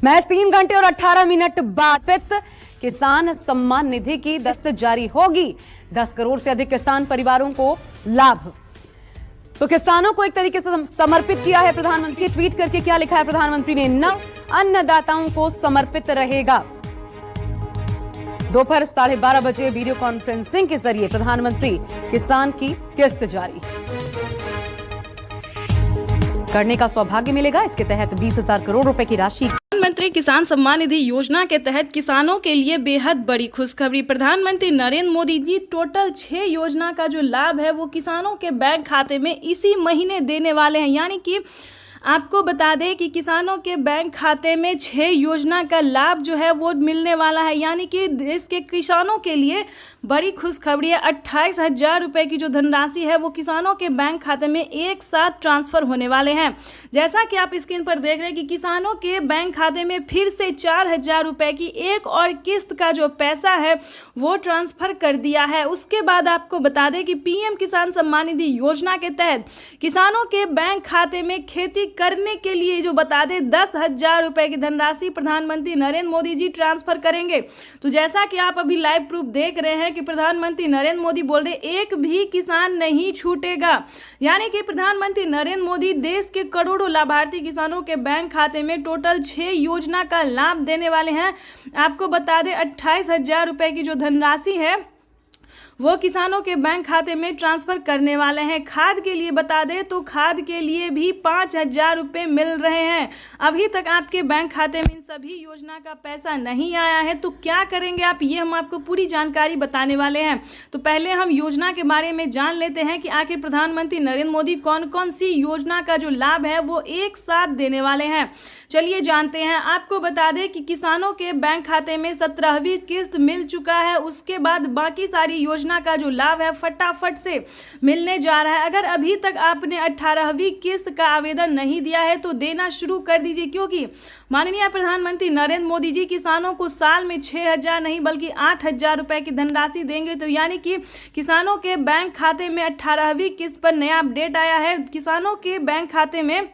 महज 3 घंटे और 18 मिनट बाद किसान सम्मान निधि की दस्त जारी होगी। 10 करोड़ से अधिक किसान परिवारों को लाभ। तो किसानों को एक तरीके से समर्पित किया है प्रधानमंत्री। ट्वीट करके क्या लिखा है प्रधानमंत्री ने? नव अन्नदाताओं को समर्पित रहेगा। दोपहर 12:30 बजे वीडियो कॉन्फ्रेंसिंग के जरिए प्रधानमंत्री किसान की किस्त जारी करने का सौभाग्य मिलेगा। इसके तहत 20,000 करोड़ रुपए की राशि। प्रधानमंत्री किसान सम्मान निधि योजना के तहत किसानों के लिए बेहद बड़ी खुशखबरी। प्रधानमंत्री नरेंद्र मोदी जी टोटल 6 योजना का जो लाभ है वो किसानों के बैंक खाते में इसी महीने देने वाले हैं। यानी कि आपको बता दें कि किसानों के बैंक खाते में 6 योजना का लाभ जो है वो मिलने वाला है। यानी कि देश के किसानों के लिए बड़ी खुशखबरी है। 28,000 रुपये की जो धनराशि है वो किसानों के बैंक खाते में एक साथ ट्रांसफर होने वाले हैं। जैसा कि आप स्क्रीन पर देख रहे हैं कि किसानों के बैंक खाते में फिर से 4,000 रुपये की एक और किस्त का जो पैसा है वो ट्रांसफर कर दिया है। उसके बाद आपको बता दें कि पीएम किसान सम्मान निधि योजना के तहत किसानों के बैंक खाते में खेती करने के लिए जो बता दें 10,000 रुपये की धनराशि प्रधानमंत्री नरेंद्र मोदी जी ट्रांसफर करेंगे। तो जैसा कि आप अभी लाइव प्रूफ देख रहे हैं कि प्रधानमंत्री नरेंद्र मोदी बोल रहे एक भी किसान नहीं छूटेगा। यानी कि प्रधानमंत्री नरेंद्र मोदी देश के करोड़ों लाभार्थी किसानों के बैंक खाते में टोटल 6 योजना का लाभ देने वाले हैं। आपको बता दें 28,000 रुपये की जो धनराशि है वो किसानों के बैंक खाते में ट्रांसफर करने वाले हैं। खाद के लिए बता दें तो खाद के लिए भी 5,000 रुपये मिल रहे हैं। अभी तक आपके बैंक खाते में इन सभी योजना का पैसा नहीं आया है तो क्या करेंगे आप, ये हम आपको पूरी जानकारी बताने वाले हैं। तो पहले हम योजना के बारे में जान लेते हैं कि आखिर प्रधानमंत्री नरेंद्र मोदी कौन कौन सी योजना का जो लाभ है वो एक साथ देने वाले हैं। चलिए जानते हैं। आपको बता दें कि किसानों के बैंक खाते में 17वीं किस्त मिल चुका है। उसके बाद बाकी सारी योजना का जो लाभ है फटाफट से मिलने जा रहा है। अगर अभी तक आपने 18वीं किस्त का आवेदन नहीं दिया है तो देना शुरू कर दीजिए, क्योंकि माननीय प्रधानमंत्री नरेंद्र मोदी जी किसानों को साल में 6,000 नहीं बल्कि 8,000 रुपए की धनराशि देंगे। तो यानी कि किसानों के बैंक खाते में 18वीं किस्त पर नया अपडेट आया है। किसानों के बैंक खाते में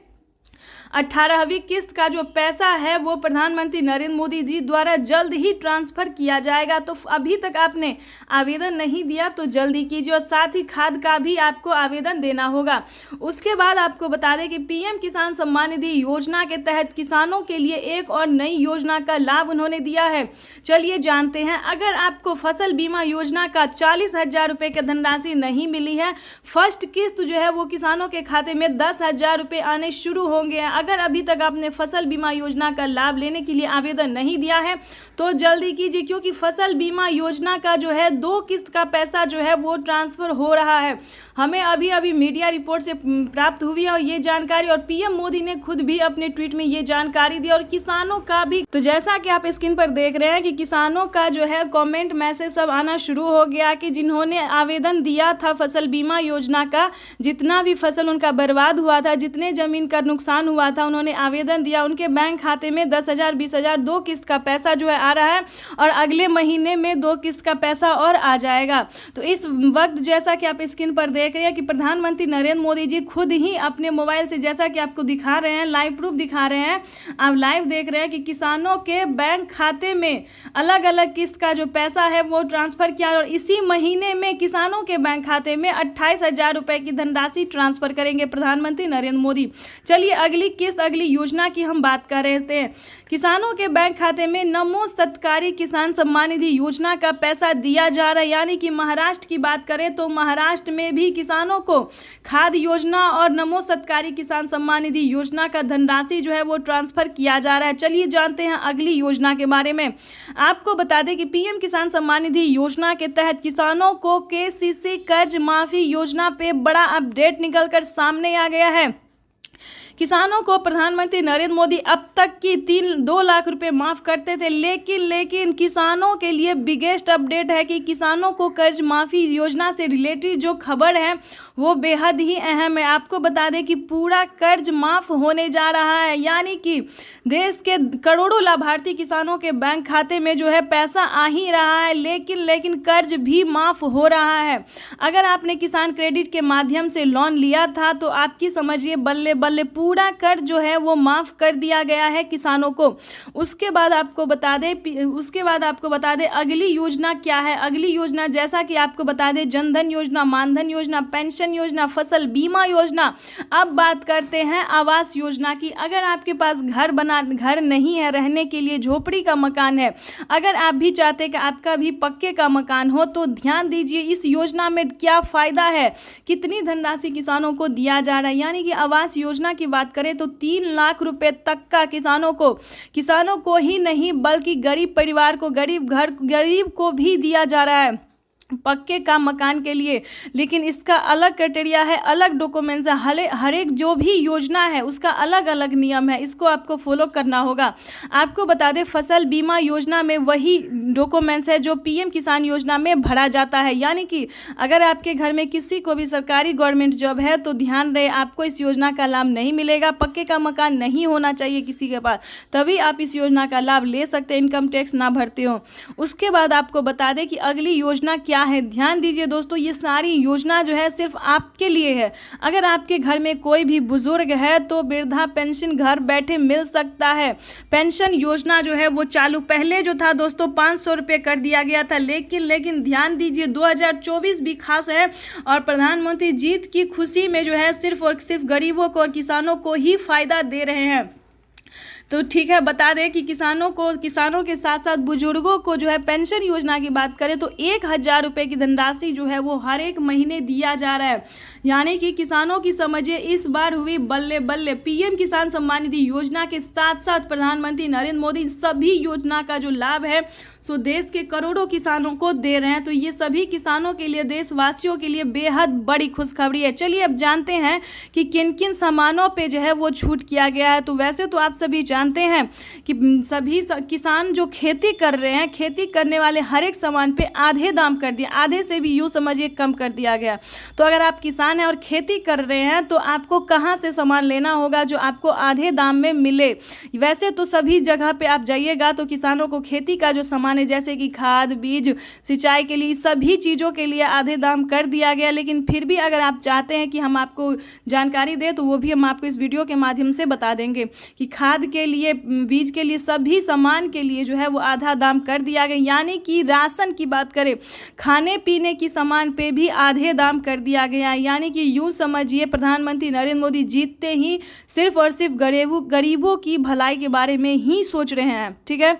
18वीं किस्त का जो पैसा है वो प्रधानमंत्री नरेंद्र मोदी जी द्वारा जल्द ही ट्रांसफर किया जाएगा। तो अभी तक आपने आवेदन नहीं दिया तो जल्दी कीजिए और साथ ही खाद का भी आपको आवेदन देना होगा। उसके बाद आपको बता दें कि पीएम किसान सम्मान निधि योजना के तहत किसानों के लिए एक और नई योजना का लाभ उन्होंने दिया है। चलिए जानते हैं। अगर आपको फसल बीमा योजना का 40,000 रुपये की धनराशि नहीं मिली है, फर्स्ट किस्त जो है वो किसानों के खाते में 10,000 रुपये आने शुरू होंगे। अगर अभी तक आपने फसल बीमा योजना का लाभ लेने के लिए आवेदन नहीं दिया है तो जल्दी कीजिए, क्योंकि फसल बीमा योजना का जो है 2 किस्त का पैसा जो है वो ट्रांसफर हो रहा है। हमें अभी अभी मीडिया रिपोर्ट से प्राप्त हुई है और ये जानकारी, और पीएम मोदी ने खुद भी अपने ट्वीट में ये जानकारी दी और किसानों का भी। तो जैसा कि आप स्क्रीन पर देख रहे हैं कि किसानों का जो है कमेंट मैसेज सब आना शुरू हो गया कि जिन्होंने आवेदन दिया था फसल बीमा योजना का, जितना भी फसल उनका बर्बाद हुआ था, जितने जमीन का नुकसान हुआ था, उन्होंने आवेदन दिया। उनके बैंक खाते में 10,000 20,000 2 किस्त का पैसा जो है आ रहा है और अगले महीने में 2 किस्त का पैसा और आ जाएगा। तो इस वक्त जैसा कि आप स्क्रीन पर देख रहे हैं कि प्रधानमंत्री नरेंद्र मोदी जी खुद ही अपने मोबाइल से, जैसा कि आपको दिखा रहे हैं, लाइव प्रूफ दिखा रहे हैं, आप लाइव देख रहे हैं कि किसानों के बैंक खाते में अलग अलग किस्त का जो पैसा है वो ट्रांसफर किया और इसी महीने में किसानों के बैंक खाते में 28,000 रुपये की धनराशि ट्रांसफर करेंगे प्रधानमंत्री नरेंद्र मोदी। चलिए अगली योजना की हम बात कर रहे थे। किसानों के बैंक खाते में नमो सत्कारी किसान सम्मान निधि योजना का पैसा दिया जा रहा है। यानी कि महाराष्ट्र की बात करें तो महाराष्ट्र में भी किसानों को खाद योजना और नमो सत्कारी किसान सम्मान निधि योजना का धनराशि जो है वो ट्रांसफर किया जा रहा है। चलिए जानते हैं अगली योजना के बारे में। आपको बता दें कि पीएम किसान सम्मान निधि योजना के तहत किसानों को केसीसी कर्ज माफी योजना पे बड़ा अपडेट निकलकर सामने आ गया है। किसानों को प्रधानमंत्री नरेंद्र मोदी अब तक की 2 लाख रुपए माफ करते थे, लेकिन किसानों के लिए बिगेस्ट अपडेट है कि किसानों को कर्ज माफी योजना से रिलेटेड जो खबर है वो बेहद ही अहम है। आपको बता दें कि पूरा कर्ज माफ होने जा रहा है। यानी कि देश के करोड़ों लाभार्थी किसानों के बैंक खाते में जो है पैसा आ ही रहा है, लेकिन कर्ज भी माफ हो रहा है। अगर आपने किसान क्रेडिट के माध्यम से लोन लिया था तो आपकी समझिए बल्ले बल्ले पूरा कर्ज जो है वो माफ़ कर दिया गया है किसानों को। उसके बाद आपको बता दें अगली योजना क्या है। अगली योजना जैसा कि आपको बता दें जनधन योजना, मानधन योजना, पेंशन योजना, फसल बीमा योजना। अब बात करते हैं आवास योजना की। अगर आपके पास घर नहीं है, रहने के लिए झोपड़ी का मकान है, अगर आप भी चाहते हैं कि आपका भी पक्के का मकान हो, तो ध्यान दीजिए इस योजना में क्या फ़ायदा है, कितनी धनराशि किसानों को दिया जा रहा है। यानी कि आवास योजना की बात करें तो 3 लाख रुपए तक का किसानों को ही नहीं बल्कि गरीब परिवार को, गरीब को भी दिया जा रहा है पक्के का मकान के लिए। लेकिन इसका अलग क्राइटेरिया है, अलग डॉक्यूमेंट्स है, हर एक जो भी योजना है उसका अलग अलग नियम है, इसको आपको फॉलो करना होगा। आपको बता दें फसल बीमा योजना में वही डॉक्यूमेंट्स है जो पीएम किसान योजना में भरा जाता है। यानी कि अगर आपके घर में किसी को भी सरकारी गवर्नमेंट जॉब है तो ध्यान रहे आपको इस योजना का लाभ नहीं मिलेगा। पक्के का मकान नहीं होना चाहिए किसी के पास, तभी आप इस योजना का लाभ ले सकते हैं, इनकम टैक्स ना भरते हो। उसके बाद आपको बता दें कि अगली योजना क्या है। ध्यान दीजिए दोस्तों, ये सारी योजना जो है सिर्फ आपके लिए है। अगर आपके घर में कोई भी बुजुर्ग है तो वृद्धा पेंशन घर बैठे मिल सकता है। पेंशन योजना जो है वो चालू पहले जो था दोस्तों 500 रुपये कर दिया गया था, लेकिन ध्यान दीजिए 2024 भी खास है और प्रधानमंत्री जीत की खुशी में जो है सिर्फ और सिर्फ गरीबों को और किसानों को ही फायदा दे रहे हैं। तो ठीक है, बता दें कि किसानों के साथ साथ बुजुर्गों को जो है पेंशन योजना की बात करें तो 1000 रुपये की धनराशि जो है वो हर एक महीने दिया जा रहा है। यानी कि किसानों की समझिए इस बार हुई बल्ले बल्ले। पीएम किसान सम्मान निधि योजना के साथ साथ प्रधानमंत्री नरेंद्र मोदी सभी योजना का जो लाभ है सो देश के करोड़ों किसानों को दे रहे हैं। तो ये सभी किसानों के लिए, देशवासियों के लिए बेहद बड़ी खुशखबरी है। चलिए अब जानते हैं कि किन किन सामानों पे जो है वो छूट किया गया है। तो वैसे तो आप सभी जानते हैं कि सभी किसान जो खेती कर रहे हैं, खेती करने वाले हर एक सामान पे आधे दाम कर दिया, आधे से भी यूँ समझिए कम कर दिया गया। तो अगर आप किसान हैं और खेती कर रहे हैं तो आपको कहाँ से सामान लेना होगा जो आपको आधे दाम में मिले। वैसे तो सभी जगह पे आप जाइएगा तो किसानों को खेती का जो सामान है जैसे कि खाद, बीज, सिंचाई के लिए सभी चीज़ों के लिए आधे दाम कर दिया गया। लेकिन फिर भी अगर आप चाहते हैं कि हम आपको जानकारी दें तो वो भी हम आपको इस वीडियो के माध्यम से बता देंगे कि खाद के लिए, बीज के लिए, सभी सामान के लिए जो है वो आधा दाम कर दिया गया। यानी कि राशन की बात करें, खाने पीने की सामान पे भी आधे दाम कर दिया गया। यानी कि यूँ समझिए प्रधानमंत्री नरेंद्र मोदी जीतते ही सिर्फ और सिर्फ गरीबों की भलाई के बारे में ही सोच रहे हैं। ठीक है,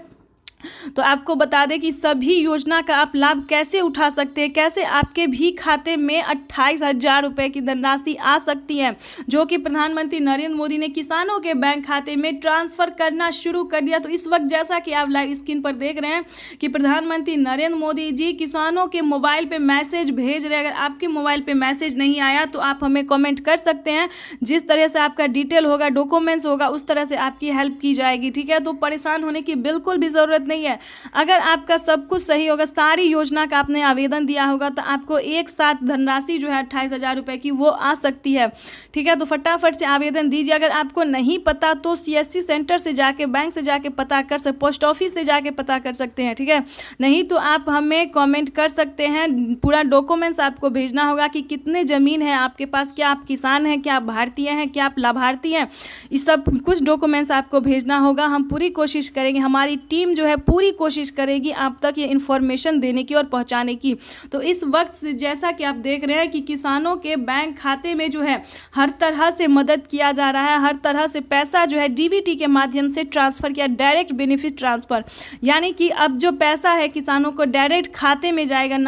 तो आपको बता दें कि सभी योजना का आप लाभ कैसे उठा सकते हैं, कैसे आपके भी खाते में 28,000 रुपये की धनराशि आ सकती है जो कि प्रधानमंत्री नरेंद्र मोदी ने किसानों के बैंक खाते में ट्रांसफ़र करना शुरू कर दिया। तो इस वक्त जैसा कि आप लाइव स्क्रीन पर देख रहे हैं कि प्रधानमंत्री नरेंद्र मोदी जी किसानों के मोबाइल पे मैसेज भेज रहे हैं। अगर आपके मोबाइल पे मैसेज नहीं आया तो आप हमें कमेंट कर सकते हैं, जिस तरह से आपका डिटेल होगा, डॉक्यूमेंट्स होगा, उस तरह से आपकी हेल्प की जाएगी। ठीक है, तो परेशान होने की बिल्कुल भी ज़रूरत नहीं है। अगर आपका सब कुछ सही होगा, सारी योजना का आपने आवेदन दिया होगा तो आपको एक साथ धनराशि जो है 28,000 रुपये की वो आ सकती है। ठीक है, तो फटाफट से आवेदन दीजिए। अगर आपको नहीं पता तो CSC सेंटर से जाके, बैंक से जाके पता कर सकते, पोस्ट ऑफिस से जाके पता कर सकते हैं। ठीक है, नहीं तो आप हमें कमेंट कर सकते हैं। पूरा डॉक्यूमेंट्स आपको भेजना होगा कि कितने ज़मीन है आपके पास, क्या आप किसान हैं, क्या आप भारतीय हैं, क्या आप लाभार्थी हैं, इस सब कुछ डॉक्यूमेंट्स आपको भेजना होगा। हम पूरी कोशिश करेंगे, हमारी टीम जो है पूरी कोशिश करेगी आप तक ये इन्फॉर्मेशन देने की और पहुंचाने की। तो इस वक्त जैसा कि आप देख रहे हैं कि किसानों के बैंक खाते में जो है हर तरह से मदद किया जा रहा है, हर तरह से पैसा जो है DBT के माध्यम से ट्रांसफ़र किया, डायरेक्ट बेनिफिट ट्रांसफ़र। यानी कि अब जो पैसा है किसानों को डायरेक्ट खाते में जाएगा, ना